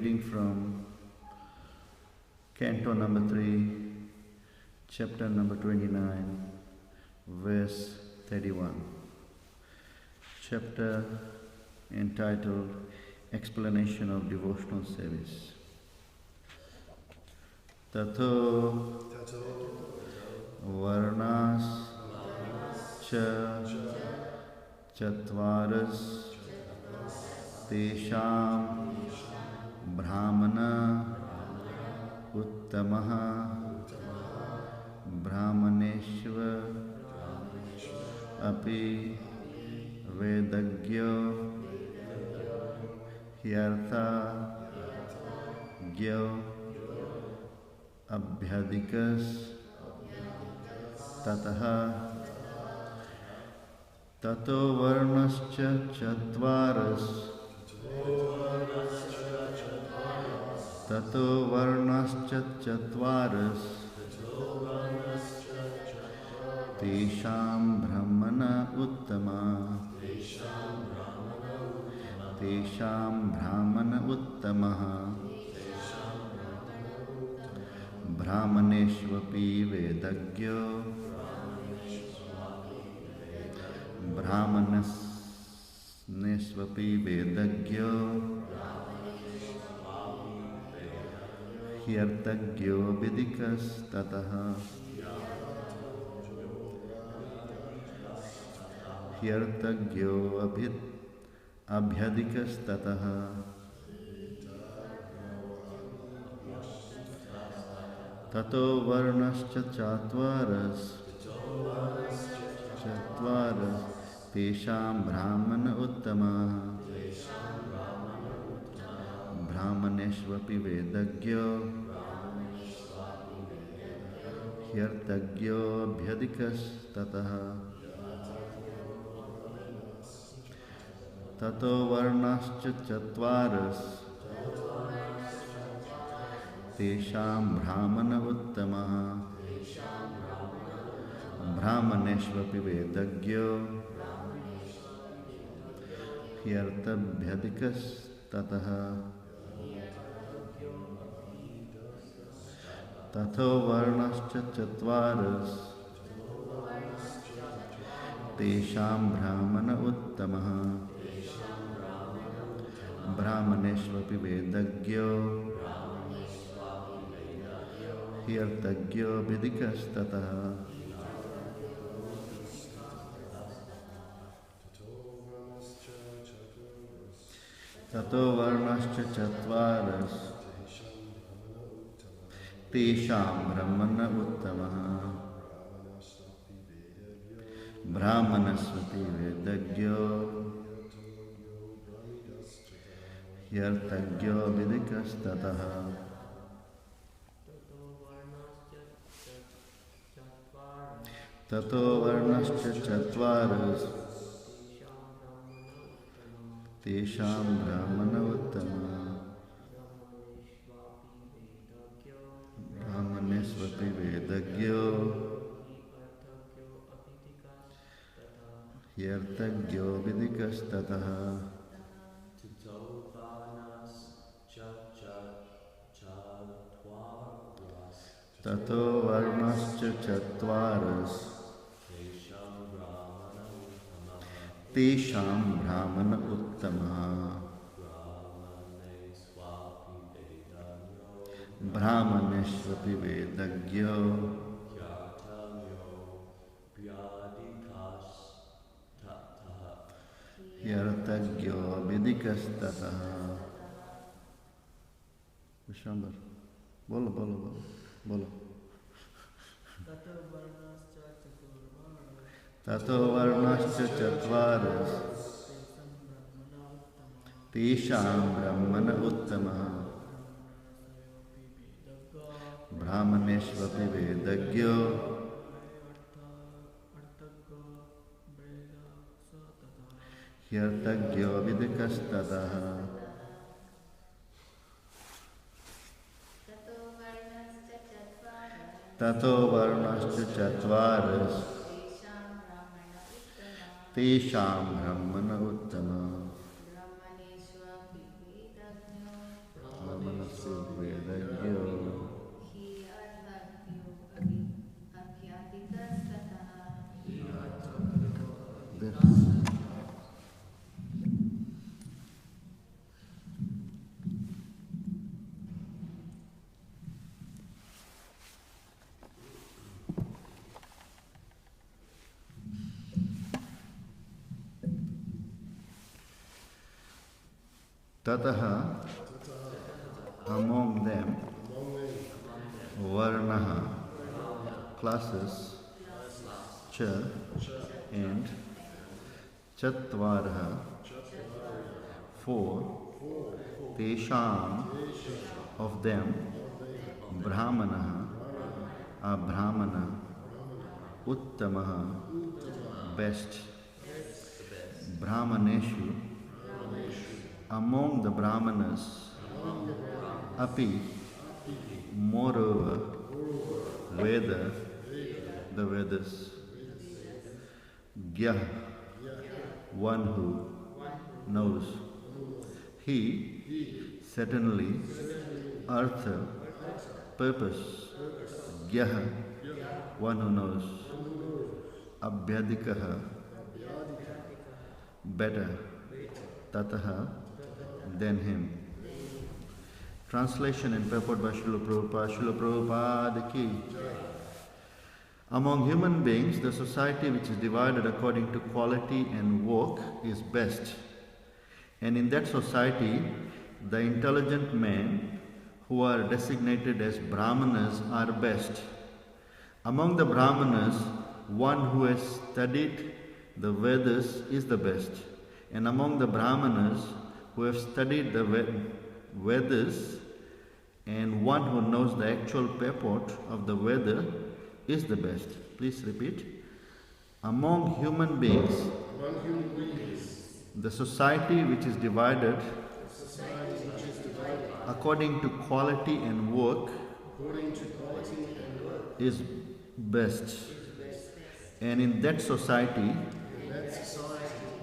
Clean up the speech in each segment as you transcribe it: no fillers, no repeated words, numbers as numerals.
reading from Canto number 3, chapter number 29, verse 31. Chapter entitled Explanation of Devotional Service. Tato varnas cha chatvaras tesham brahmana uttamaha brahmaneshva api vedagyo hyartha gyo abhyadikas tataha tato varnascha chatvaras tato varnascha chatvaras tesham brahmana uttama tesham brahmana uttamaha brahmaneshvapi vedagyo brahmanesvapi vedagyo hyartagyo vidikas tataha hyartagyo abhyadikas tataha tato varnascha chatvaras tesham brahmana uttama brahmaneshvapi vedagyo hyartagyo abhyadikas tataha tato varnascha chatvaras tesham brahmana uttamaha brahmaneshvapi vedagyo hyartabhyadikas tataha tato varnascha chatvaras tesham brahmana uttamaha brahmaneshvapi vedagyo hyartagyo vidikas tataha tato varnascha chatvaras tesham brahmana uttamaha brahmanasvati vedagyo hyartagyo vidikas tataha tato varnascha chatvaras tesham brahmana uttama brahmanesvapi vedagyo hyartagyo vidikas tataha tato varnascha chatvaras tesham brahmana uttama brahmaneshvapi vedagyo hyartagyo vidikas tataha Vishwambar bolo bolo bolo bolo tato varnascha chatvaras tesham brahmana uttama brahmaneshvapi vedagyo hyartagyo vidikas tataha tato varnascha chatvaras tesham brahmana uttama Tataha, among them, Varnaha, classes, Cha, and Chatvaraha, four, Tesham, of them, Brahmanaha, a Brahmana, Uttamaha, best, Brahmaneshu, among the Brahmanas, Api, moreover, Veda, the Vedas, Gyah, one who knows, he, certainly, Artha, purpose, Gyah, one who knows, Abhyadikaha, better, Tataha, than him. Translation and purport by Srila Prabhupada. Srila Prabhupada ki. Among human beings, the society which is divided according to quality and work is best. And in that society, the intelligent men who are designated as Brahmanas are best. Among the Brahmanas, one who has studied the Vedas is the best. And among the Brahmanas who have studied the Vedas, and one who knows the actual purport of the Veda is the best. Please repeat. Among human beings, the society which is divided according to quality and work is best. And in that society,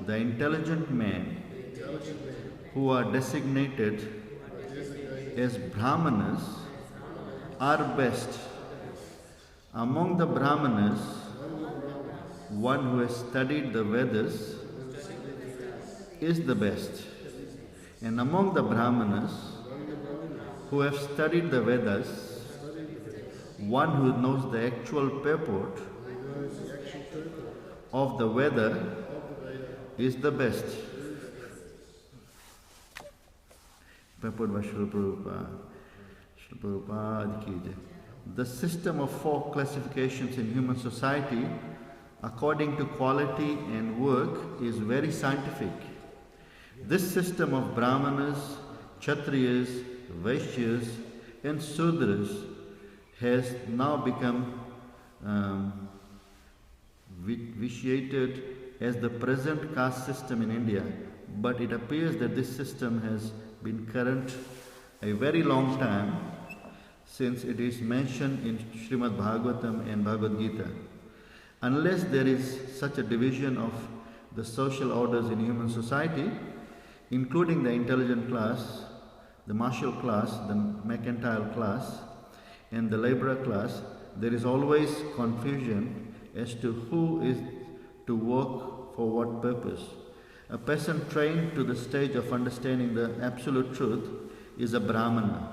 the intelligent men who are designated as Brahmanas are best. Among the Brahmanas, one who has studied the Vedas is the best. And among the Brahmanas who have studied the Vedas, one who knows the actual purport of the Veda is the best. Purport by Srila Prabhupada. Srila Prabhupada ki jai. The system of four classifications in human society according to quality and work is very scientific. This system of Brahmanas, Kshatriyas, Vaishyas and Sudras has now become vitiated as the present caste system in India, but it appears that this system has been current a very long time, since it is mentioned in Srimad Bhagavatam and Bhagavad Gita. Unless there is such a division of the social orders in human society, including the intelligent class, the martial class, the mercantile class, and the laborer class, there is always confusion as to who is to work for what purpose. A person trained to the stage of understanding the absolute truth is a Brahmana.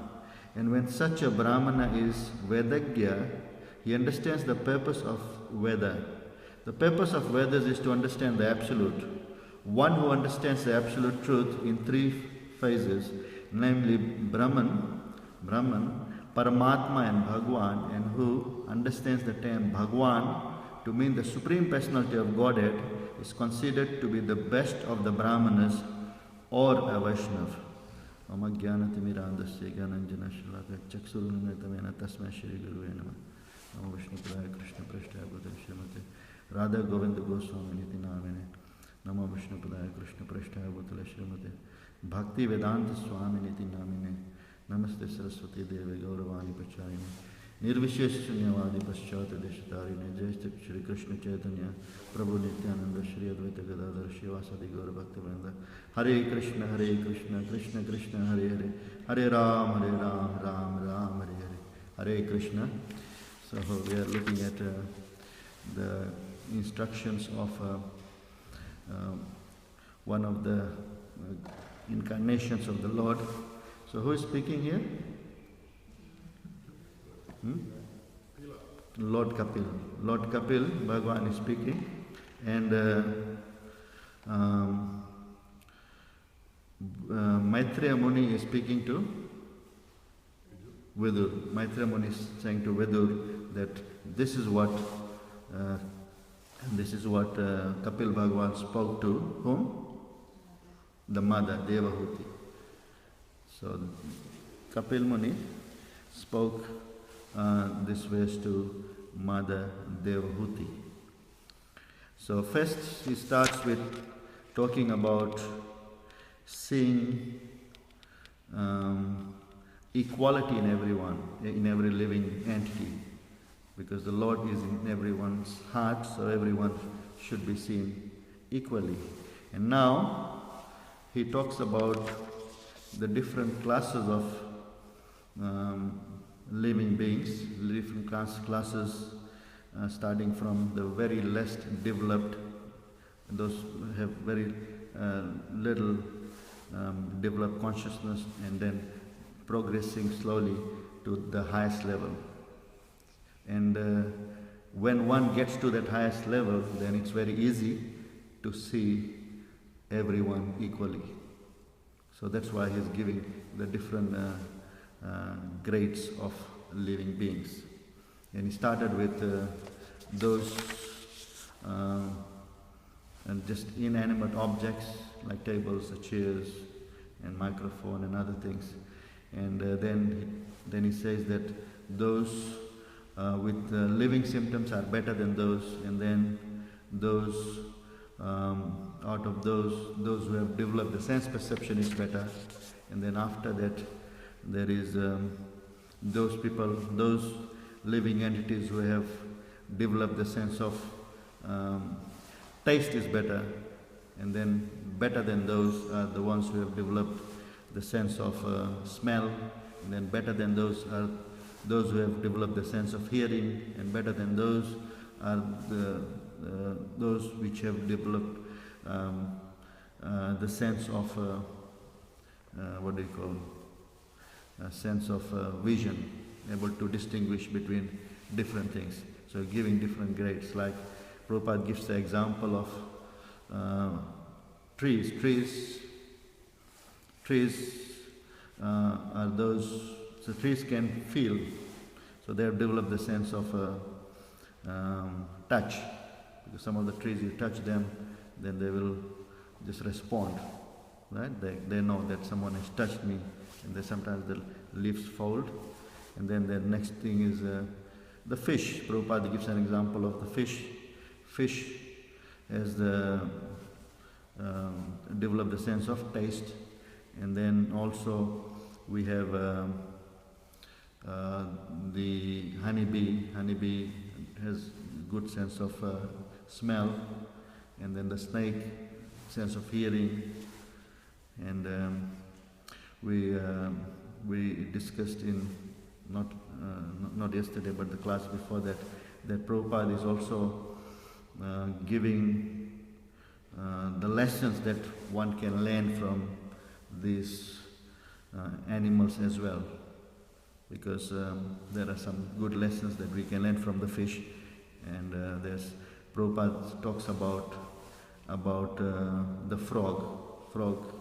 And when such a Brahmana is Vedagya, he understands the purpose of Veda. The purpose of Vedas is to understand the absolute. One who understands the absolute truth in three phases, namely Brahman, Paramatma and Bhagwan, and who understands the term Bhagwan to mean the Supreme Personality of Godhead, is considered to be the best of the Brahmanas or a Vaishnava. Mama Jnanatimirandasya Jnananjana Shalaka Chaksurunatavena Tasmai Shri Guruve Namah. Namo Vishnu Padaya Krishna Prasthaya Bhutale Srimate Radha Govinda Goswami Niti Namine. Namo Vishnu Padaya Krishna Prasthaya Bhutale Srimate Bhakti Vedanta Swami Niti Namine. Namaste Saraswati Deve Gauravani Pachayini Nirvishesh Sunyavadi Paschata Deshatarine Jai Shri Krishna Chaitanya Prabhu Nityananda Shri Advaita Gadadhar Shivasadi Gaura Bhakti Vrinda Hare Krishna Krishna Krishna Hare Hare Hare Ram Ram Ram Hare Hare Hare Krishna. So we are looking at the instructions of one of the incarnations of the Lord. So who is speaking here? Lord Kapil. Lord Kapil, Bhagwan is speaking. And Maitreya Muni is speaking to Vidur. Maitreya Muni is saying to Vidur that this is what Kapil Bhagwan spoke to whom? The mother, Devahuti. So Kapil Muni spoke this verse to Mother Devahuti. So first he starts with talking about seeing equality in everyone, in every living entity, because the Lord is in everyone's heart, so everyone should be seen equally. And now he talks about the different classes of living beings, different classes starting from the very less developed, those who have very little developed consciousness, and then progressing slowly to the highest level. And when one gets to that highest level, then it's very easy to see everyone equally. So that's why he's giving the different grades of living beings. And he started with those and just inanimate objects like tables, chairs, and microphone and other things. And then he says that those with living symptoms are better than those, and then those out of those who have developed the sense perception is better, and then after that there is those people, those living entities who have developed the sense of taste is better, and then better than those are the ones who have developed the sense of smell, and then better than those are those who have developed the sense of hearing, and better than those are those which have developed the sense of what do you call, a sense of vision, able to distinguish between different things. So giving different grades, like Prabhupada gives the example of trees. Trees are those, so trees can feel, so they have developed the sense of touch. Because some of the trees, you touch them, then they will just respond, right? They know that someone has touched me, and they sometimes the leaves fold. And then the next thing is the fish. Prabhupada gives an example of the fish. Fish has developed the sense of taste, and then also we have the honeybee. Honeybee has good sense of smell, and then the snake, sense of hearing, and we discussed in not yesterday but the class before that Prabhupada is also giving the lessons that one can learn from these animals as well, because there are some good lessons that we can learn from the fish, and there's Prabhupada talks about the frog. Frog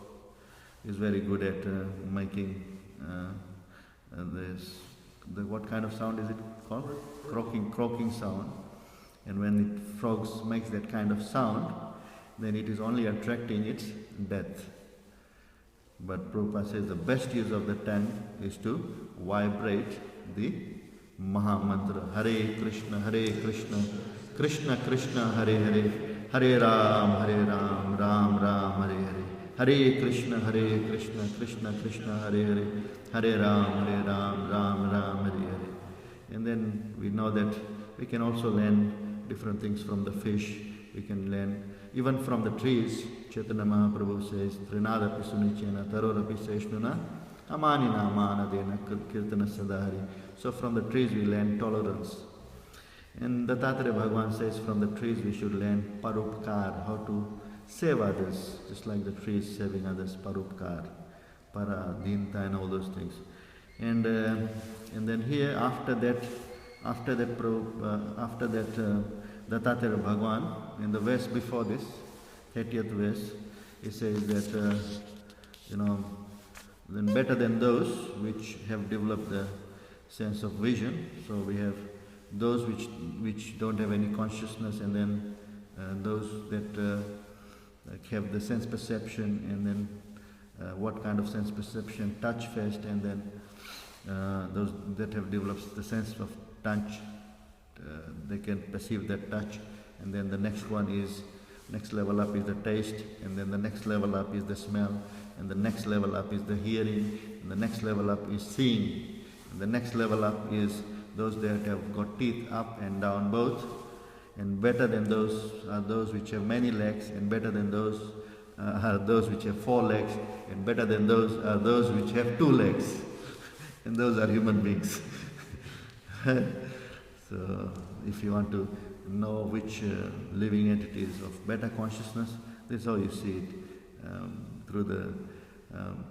is very good at making what kind of sound is it called? Croaking sound. And when frogs makes that kind of sound, then it is only attracting its death. But Prabhupada says the best use of the tongue is to vibrate the Maha Mantra. Hare Krishna, Krishna Krishna, Hare Hare, Hare Ram, Ram Ram, Hare Hare. Hare Krishna, Krishna Krishna, Hare Hare, Hare Ram, Ram Ram, Hare Hare. And then we know that we can also learn different things from the fish. We can learn even from the trees. Chaitanya Mahaprabhu says, Trinadapi Sunichena, Tarorapi Seshnuna, Amanina Amanadena, Kirtana Sadhari. So from the trees we learn tolerance. And Dattatreya Bhagavan says from the trees we should learn parupkar, how to save others, just like the trees saving others, parupkar, para, dinta, and all those things. And then here after that Dattatreya Bhagavan, in the verse before this, 30th verse, he says that then better than those which have developed the sense of vision. So we have those which don't have any consciousness, and then those that have the sense perception, and then what kind of sense perception? Touch first, and then those that have developed the sense of touch, they can perceive that touch, and then the next level up is the taste, and then the next level up is the smell, and the next level up is the hearing, and the next level up is seeing, and the next level up is those that have got teeth up and down both, and better than those are those which have many legs, and better than those are those which have 4 legs, and better than those are those which have 2 legs, and those are human beings. So if you want to know which living entities of better consciousness, this is how you see it, through the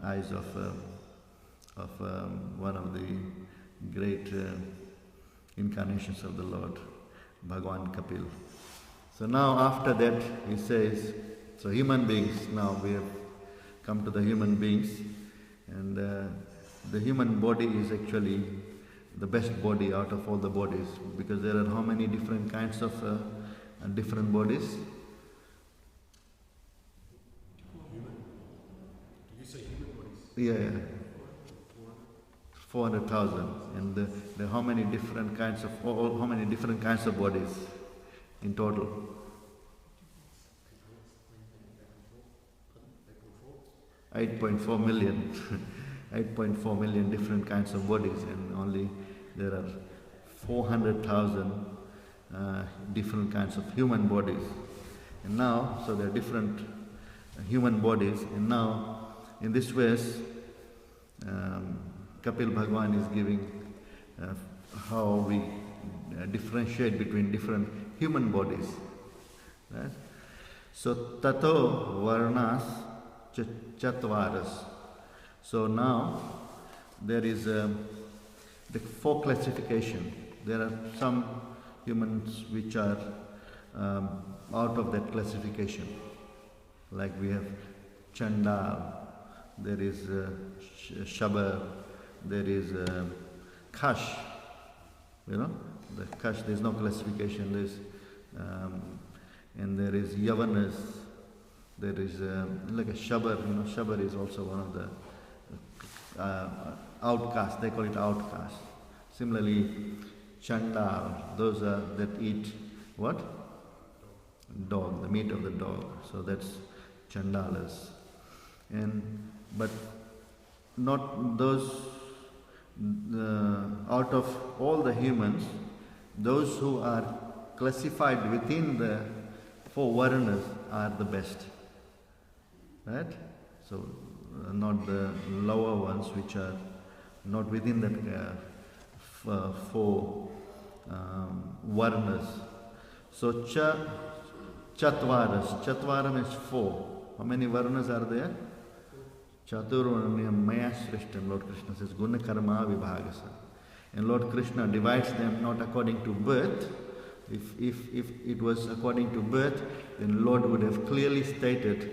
eyes of one of the great incarnations of the Lord, Bhagavan Kapil. So now after that he says, so human beings, now we have come to the human beings, and the human body is actually the best body out of all the bodies, because there are how many different kinds of different bodies? Human. Did you say human bodies? Yeah. 400,000, and the how many different kinds of how many different kinds of bodies in total? 8.4 million. 8.4 million different kinds of bodies, and only there are 400,000 different kinds of human bodies. And now, so there are different human bodies, and now in this ways Kapil Bhagwan is giving how we differentiate between different human bodies. Right? So tato varnas chatvaras. So now there is the 4 classification. There are some humans which are out of that classification. Like we have Chandal, there is Shabar, there is Kash. You know, the Kash, there is no classification. There is and there is Yavanas. There is like a Shabar. You know, Shabar is also one of the outcasts. They call it outcast. Similarly, Chandal, those are that eat what? Dog, the meat of the dog. So that's Chandalas. But not those, out of all the humans, those who are classified within the 4 Varnas are the best. Right? So not the lower ones which are not within that 4 Varnas. So Chatvaras. Chatvaram is 4. How many Varnas are there? Chaturvarnyam maya srishtam, Lord Krishna says, Guna karma vibhagasa. And Lord Krishna divides them not according to birth. If it was according to birth, then Lord would have clearly stated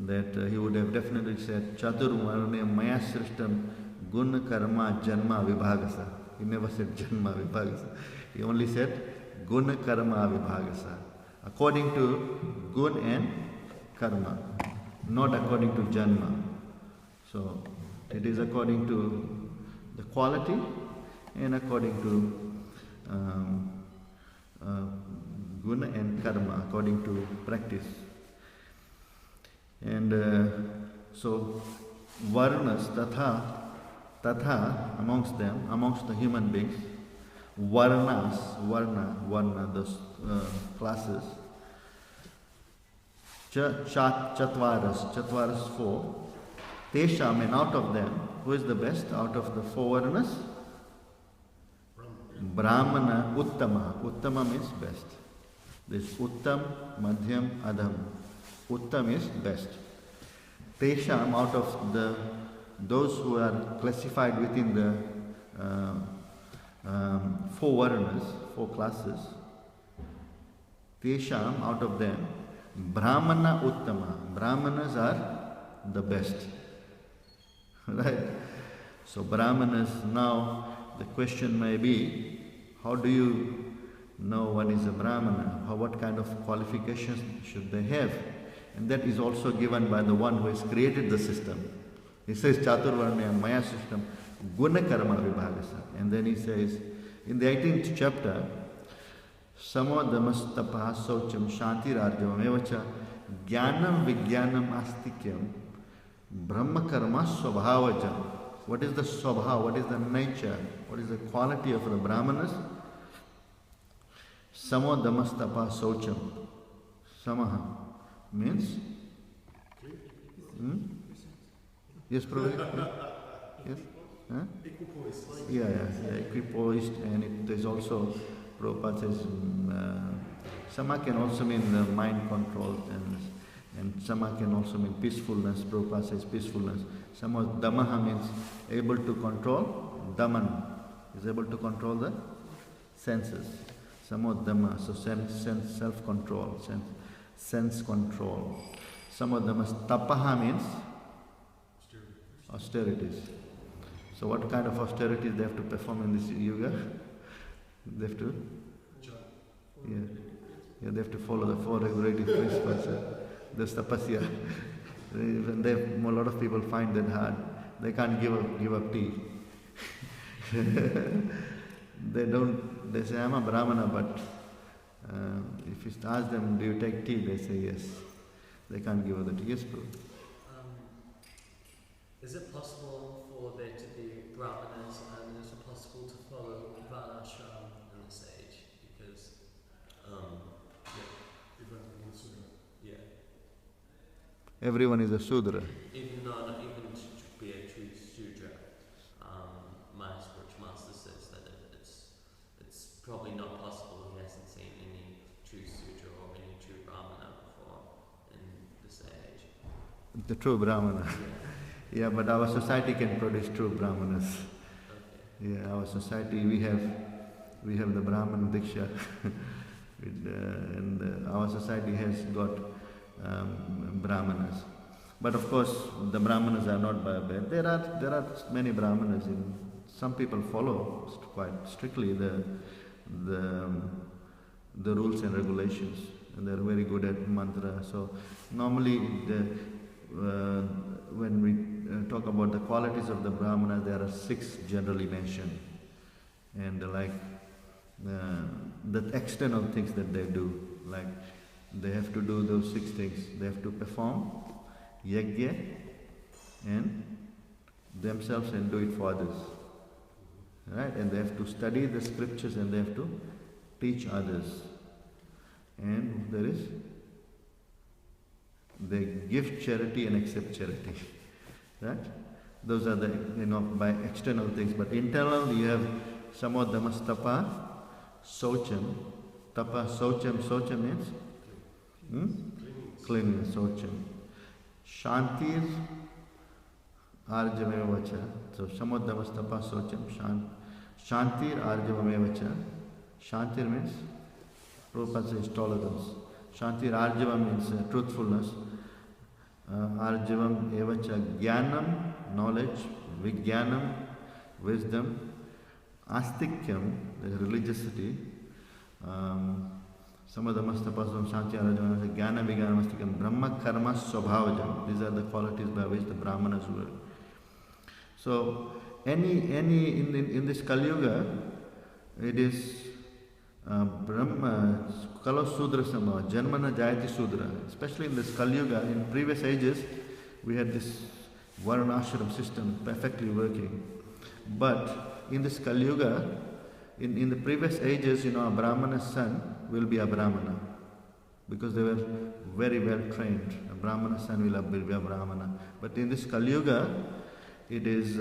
that he would have definitely said, Chaturvarnyam maya srishtam guna karma janma vibhagasa. He never said janma vibhagasa. He only said guna karma vibhagasa. According to gun and karma, not according to janma. So it is according to the quality and according to guna and karma, according to practice. And so varnas, tatha amongst them, amongst the human beings, varna, those classes, chatvaras 4, tesham, and out of them, who is the best out of the 4 varnas? Brahmana uttama. Uttama means best. This uttam, madhyam, adham. Uttam is best. Tesham, out of those who are classified within the 4 varnas, 4 classes, Tesham, out of them, Brahmana Uttama. Brahmanas are the best. Right? So Brahmanas, now the question may be, how do you know what is a Brahmana? What kind of qualifications should they have? And that is also given by the one who has created the system. He says Chaturvarnya and Maya system, Guna Karma Vibhagasa. And then he says, in the 18th chapter, Samodamastapa Saucham Shantirarjavam Evacha Jnanam Vijnanam Astikyam Brahma Karma Swabhavajam. What is the Swabhav? What is the nature? What is the quality of the Brahmanas? Samodamastapa Saucham. Samaha means? Yes, Prabhu? Yes? Huh? Equipoised, and it is also, Prabhupada says, Sama can also mean the mind controlled, and Sama can also mean peacefulness. Prabhupada says peacefulness. Sama Damaha means able to control, Daman is able to control the senses. Samo Dhamma, so sense self-control, sense control. Samo Dhamma, Tapaha means austerities. So what kind of austerities they have to perform in this yoga? They have to? Yeah, they have to follow the four regulative principles. There's tapasya. A lot of people find that hard. They can't give up tea. They say, I'm a Brahmana, but if you ask them, do you take tea? They say yes. They can't give up the tea. Yes, bro. Is it possible for there to be Brahmanas, and is it possible to follow Varnashram in this age? Because, Everyone is a Sudra. Even not even to be a true Sudra. My spiritual master says that it's probably not possible. He hasn't seen any true Sudra or any true Brahmana before in this age. The true Brahmana. Yeah, but our society can produce true Brahmanas. Okay. Yeah, our society, we have the Brahman Diksha, and our society has got Brahmanas. But of course, the Brahmanas are not by birth. There are many Brahmanas. Some people follow quite strictly the rules and regulations, and they are very good at mantra. So normally, when we talk about the qualities of the Brahmana, there are 6 generally mentioned, and the external things that they do, like they have to do those 6 things. They have to perform yajna and themselves and do it for others, right? And they have to study the scriptures and they have to teach others. And they give charity and accept charity, right? Those are the, by external things. But internal, you have samodhamastapa, socham. Tapa, socham means cleanliness, socham. Shantir arjavamevacha. So samodhamastapa, socham, shantir arjavamevacha. Shantir means, Prabhupada says tolerance. Shantir arjava means truthfulness. Arjavam evacha jnanam, knowledge, vijnanam, wisdom, astikyam, the religiosity, samadhamastapasam, shanti arjava, jnana vijnanam, astikyam, brahma karma swabhavajam. These are the qualities by which the Brahmanas were. So, in this Kali Yuga, it is Brahma, Kalo Sudra Sama, Janmana Jayati Sudra. Especially in this Kali Yuga, in previous ages, we had this Varnashram system perfectly working. But in this Kali Yuga, in the previous ages, a Brahmana's son will be a Brahmana, because they were very well trained. A Brahmana's son will be a Brahmana. But in this Kali Yuga, it is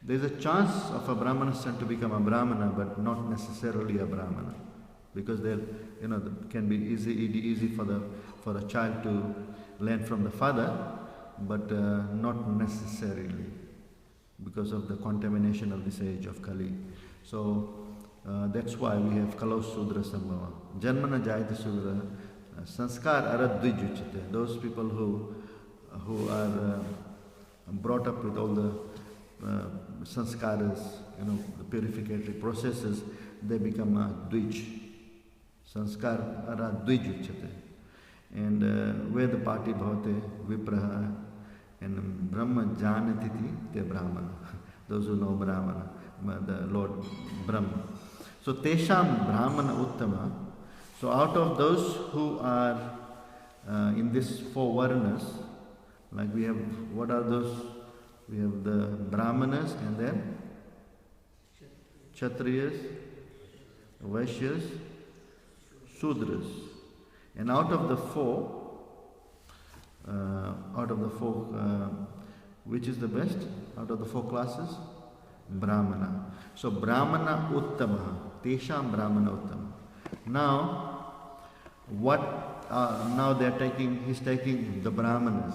there is a chance of a Brahmana's son to become a Brahmana, but not necessarily a Brahmana, because there, can be easy for a child to learn from the father, but not necessarily, because of the contamination of this age of Kali. So that's why we have Kalo Sudra Sambhava. Janmana Jayati Sudra, Sanskar Aradvijuchite. Those people who are brought up with all the sanskaras, the purificatory processes, they become dvij. Sanskar ara dvij uchyate. And Vedapati bhavate vipraha and Brahma janatiti te Brahmana. Those who know Brahmana, the Lord Brahma. So Tesham Brahmana Uttama. So out of those who are in this four varnas, like we have, what are those? We have the Brahmanas and then Kshatriyas, Vaishyas, Sudras. And out of the four, which is the best? Out of the four classes? Brahmana. So Brahmana Uttama, Tesham Brahmana Uttama. Now, now he's taking the Brahmanas.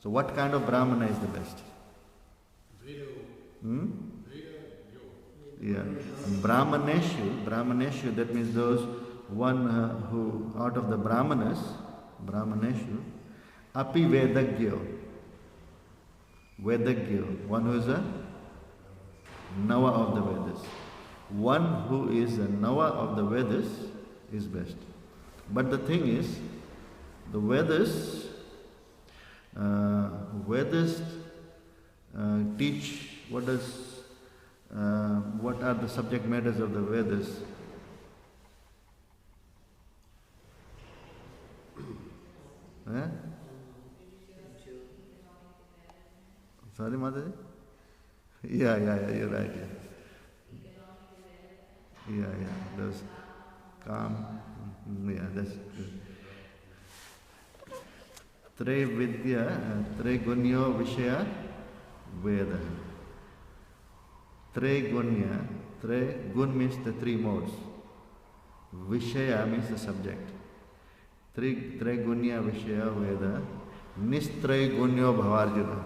So what kind of Brahmana is the best? Yeah. Brahmaneshu, that means those one who out of the Brahmaneshu, api Vedagyo, one who is a Nava of the Vedas. One who is a Nava of the Vedas is best. But the thing is, the Vedas teach what are the subject matters of the Vedas. Sorry, Mataji? Yeah, you're right. Yeah, those calm. Yeah, that's good. Tre Vidya, Tre Gunyo Vishaya Veda. Tre Gunya, Tre Gun means the three modes. Vishaya means the subject. Tre Gunya Vishaya Veda. Nistre Gunyo Bhavarjuna.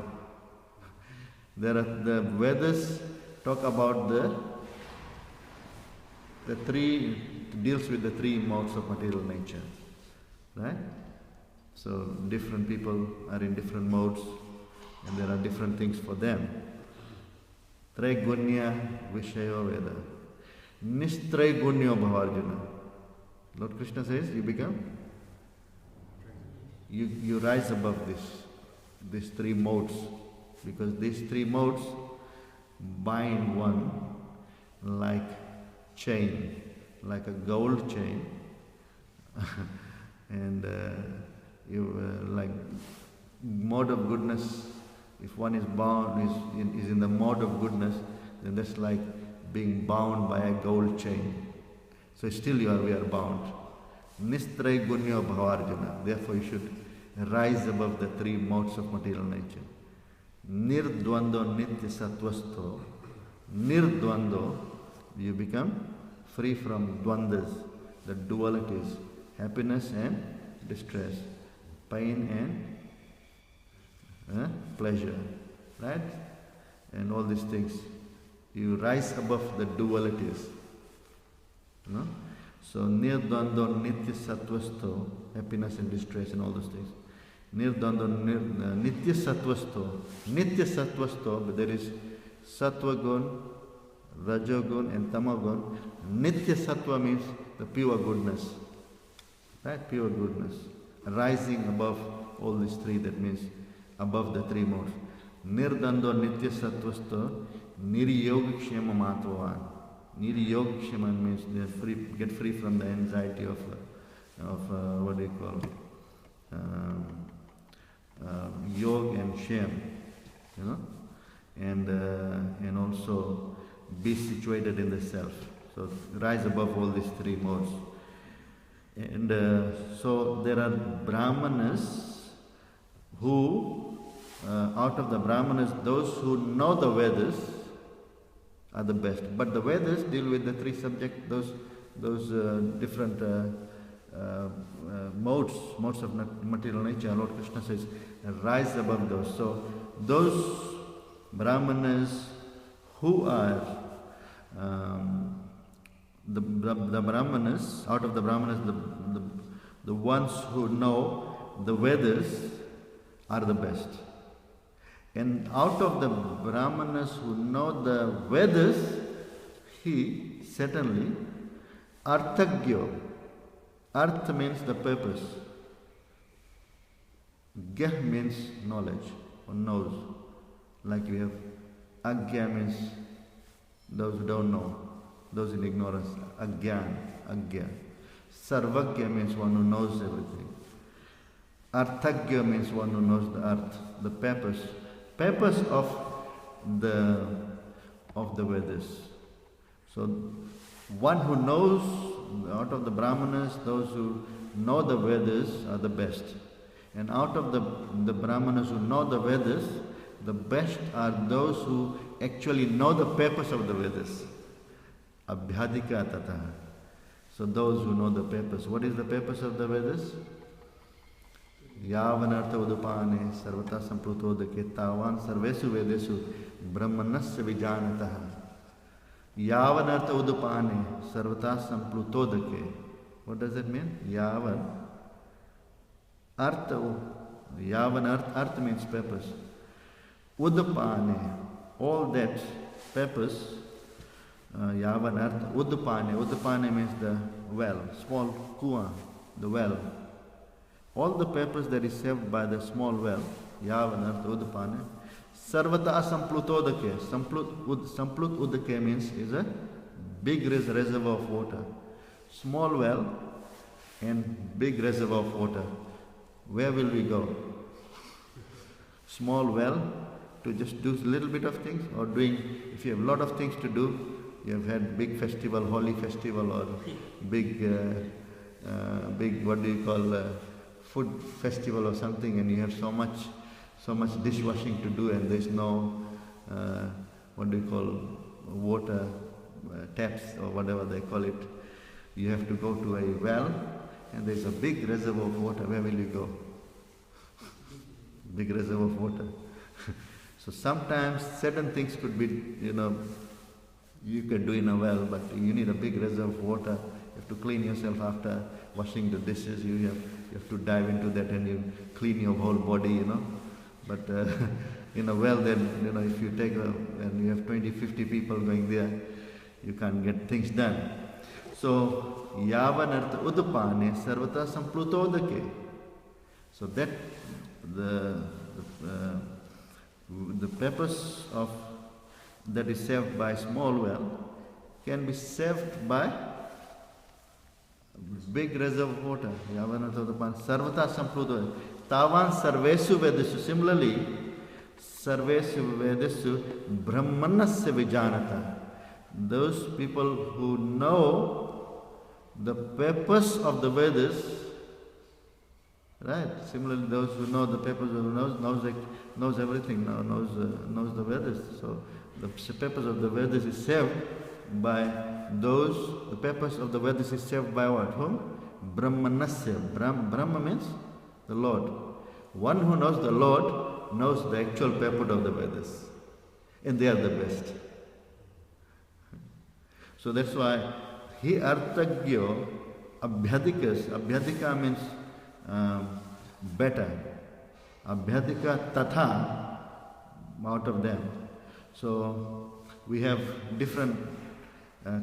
The Vedas talk about the three, deals with the three modes of material nature. Right? So different people are in different modes and there are different things for them. Tre Gunya Vishayo Veda. Nistre Gunyo Bhavarjuna. Lord Krishna says you rise above these three modes, because these three modes bind one like chain, like a gold chain. And like mode of goodness, if one is bound, is in the mode of goodness, then that's like being bound by a gold chain. So still we are bound. Nistre Gunyo Bhavarjuna. Therefore you should rise above the three modes of material nature. Nirdvando Nitya Sattvasto. Nirdvando, you become free from dvandas, the dualities, happiness and distress, pain and pleasure, right? And all these things. You rise above the dualities. No? So nirdvando Nitya Sattvasto, happiness and distress and all those things. Nirdvando Nitya Sattvasto. Nitya Sattvasto, but there is Sattva gun, Rajogun and Tamagun. Nitya Sattva means the pure goodness. Right? Pure goodness. Rising above all these three, that means above the three modes. Nirdvando Nitya Sattvasto, Niryogakshema Matvavan. Niryogakshema means they get free from the anxiety of what do you call yog and shame, and also be situated in the self. So rise above all these three modes. And so there are Brahmanas who, out of the Brahmanas, those who know the Vedas are the best. But the Vedas deal with the three subjects, those different modes of material nature. Lord Krishna says, rise above those. So those Brahmanas who are the Brahmanas, out of the Brahmanas, the ones who know the Vedas are the best. And out of the Brahmanas who know the Vedas, he certainly Arthagyo. Arth means the purpose. Gyah means knowledge or knows. Like we have Agya means those who don't know, those in ignorance. Agyan, Agya. Sarvagya means one who knows everything. Arthagya means one who knows the arth, the purpose of the Vedas. So one who knows, out of the Brahmanas, those who know the Vedas are the best. And out of the Brahmanas who know the Vedas, the best are those who actually know the purpose of the Vedas. Abhyadika tata. So those who know the purpose. What is the purpose of the Vedas? Yavanartha udupane sarvata samprutodake tavan sarvesu vedesu brahmanasya vijanataha. Yavanartha udupane sarvata samprutodake. What does that mean? Yavan artha means purpose. Udupane, all that purpose. Yavan artha udupane means the well, small kuwa, the well. All the purpose that is served by the small well, yavan artha udupane. Sarvata samplutodake. Samplut udake means is a big reservoir of water. Small well and big reservoir of water. Where will we go? Small well to just do a little bit of things, or doing, if you have a lot of things to do, you have had big festival, holy festival, or big what do you call, food festival or something, and you have so much dishwashing to do, and there's no what do you call, water taps or whatever they call it. You have to go to a well, and there's a big reservoir of water. Where will you go? Big reservoir of water. So sometimes certain things could be, you can do in a well, but you need a big reservoir of water. You have to clean yourself after washing the dishes. You have to dive into that and you clean your whole body, But in a well, then, if you take and you have 20, 50 people going there, you can't get things done. So, yavanartha udupane sarvata samplutodake. So that the purpose of that is served by small well can be served by big reservoir of water. Yavanartha udupane sarvata samplutodake. Tavan sarvesu vedesu. Similarly, sarvesu vedesu brahmanasya vijanata. Those people who know the purpose of the Vedas, right? Similarly, those who know the purpose of the knows everything, knows the Vedas. So the purpose of the Vedas is served by those. The purpose of the Vedas is served by what? Whom? Brahmanasya. Brahma means the Lord. One who knows the Lord knows the actual purport of the Vedas, and they are the best. So that's why he arthagyo abhyadikas. Abhyadika means better. Abhyadika tatha, out of them. So we have different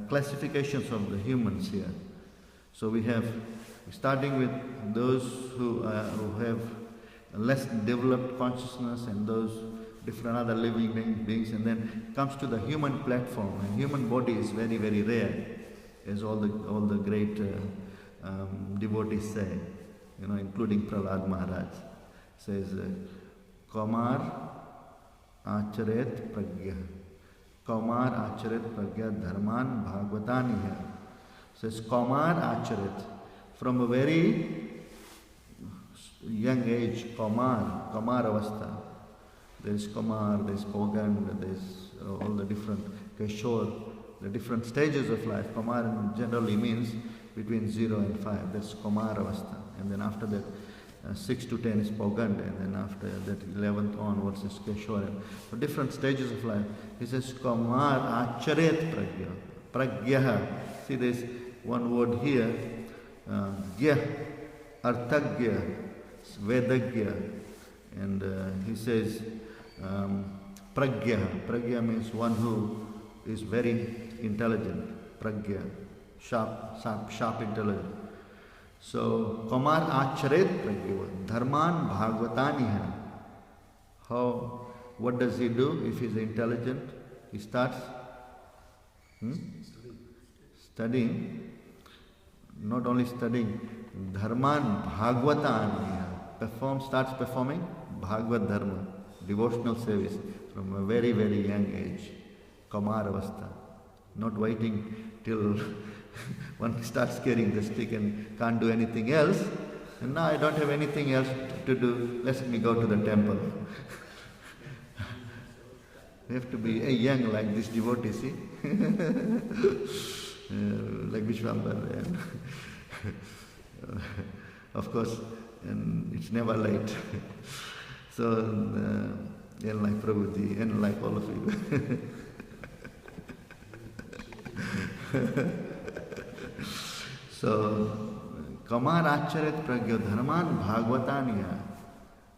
classifications of the humans here. So we have, starting with those who have less developed consciousness, and those different other living beings, and then comes to the human platform. And human body is very, very rare, as all the great devotees say, including Prahlad Maharaj says, Kaumar acharet pragya. Kaumar acharet pragya dharman bhagavatan. Says Kaumar acharet. From a very young age, Kaumar avastha. There is Kaumar, there is Pogand, there is all the different Kishore, the different stages of life. Kaumar generally means between 0 and 5. That's Kaumar avastha. And then after that, 6 to 10 is Pogand, and then after that 11th onwards is Kishore. So different stages of life. He says Kaumar acharet pragya. Pragya. See, there's one word here. Gya, Arthagya, Vedagya, and he says Pragya. Pragya means one who is very intelligent. Pragya, sharp intelligence. So, Kamar Acharet Pragya, Dharman Bhagvataniha. How, what does he do if he is intelligent? He starts studying, not only studying, Dharman Bhagvataniha, starts performing Bhagavad Dharma, devotional service from a very, very young age, Kamar Avastha, not waiting till one starts carrying the stick and can't do anything else. And now I don't have anything else to do, let me go to the temple. You have to be young like this devotee, see? Like Vishwambara. Of course, and it's never late. So, and like Prabhuji, and like all of you. So, Kamar Acharet Pragya Dharman Bhagvataniya.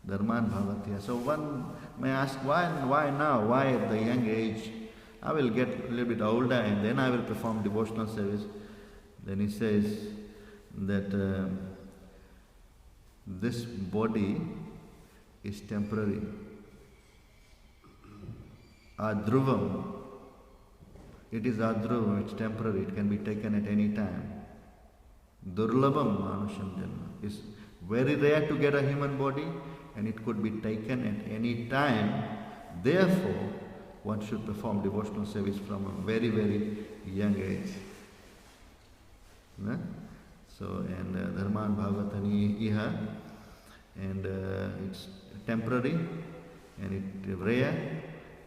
Dharman Bhagavatiya. So one may ask, why now? Why at the young age? I will get a little bit older and then I will perform devotional service. Then he says that this body is temporary. Adruvam. It is adruvam, it's temporary, it can be taken at any time. Durlabam manusham janma. It's very rare to get a human body and it could be taken at any time. Therefore, one should perform devotional service from a very, very young age. No? So, and Dharman Bhagavatani Iha, and it's temporary and it's rare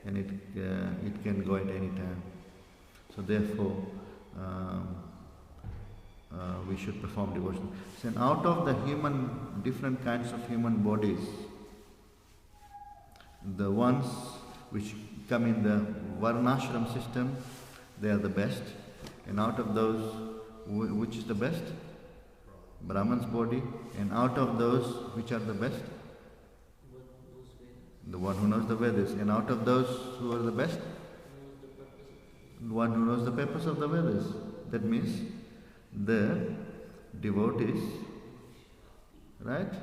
and it can go at any time. So therefore, we should perform devotion. So out of the different kinds of human bodies, the ones which come in the Varnashram system, they are the best. And out of those, which is the best? Brahman's body. And out of those, which are the best? The one who knows the Vedas. And out of those who are the best? The one who knows the purpose of the Vedas. That means the devotees, right,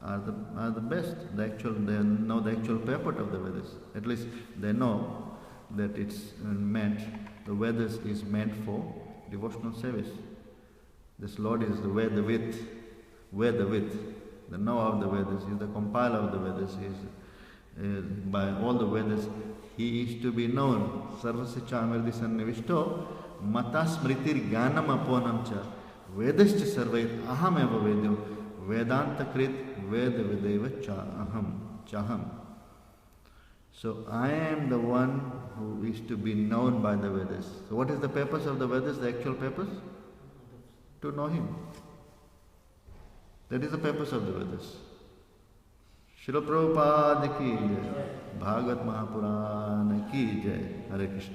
are the best. They know the actual purport of the Vedas. At least they know that it's meant, the Vedas is meant for devotional service. This Lord is the Vedavit, the knower of the Vedas, is the compiler of the Vedas, is by all the Vedas, he is to be known. Sarvasya chamirdi sannivishto mata smritir jnanam aponam cha vedascha sarvait aham eva vedyo vedanta krit veda videva chaham. So I am the one who is to be known by the Vedas. So what is the purpose of the Vedas, the actual purpose? To know Him. That is the purpose of the Vedas. Srila Prabhupada ki jai, Bhagavad Mahapurana ki jai. Hare Krishna.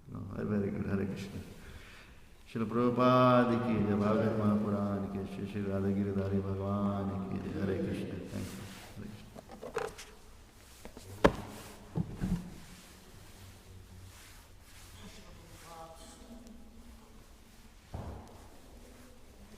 No, very good. Hare Krishna. Srila Prabhupada ki jai, Bhagavad Mahapurana ki jai, Shri Radha Giridhari Bhagavan ki jai. Hare Krishna. Thank you.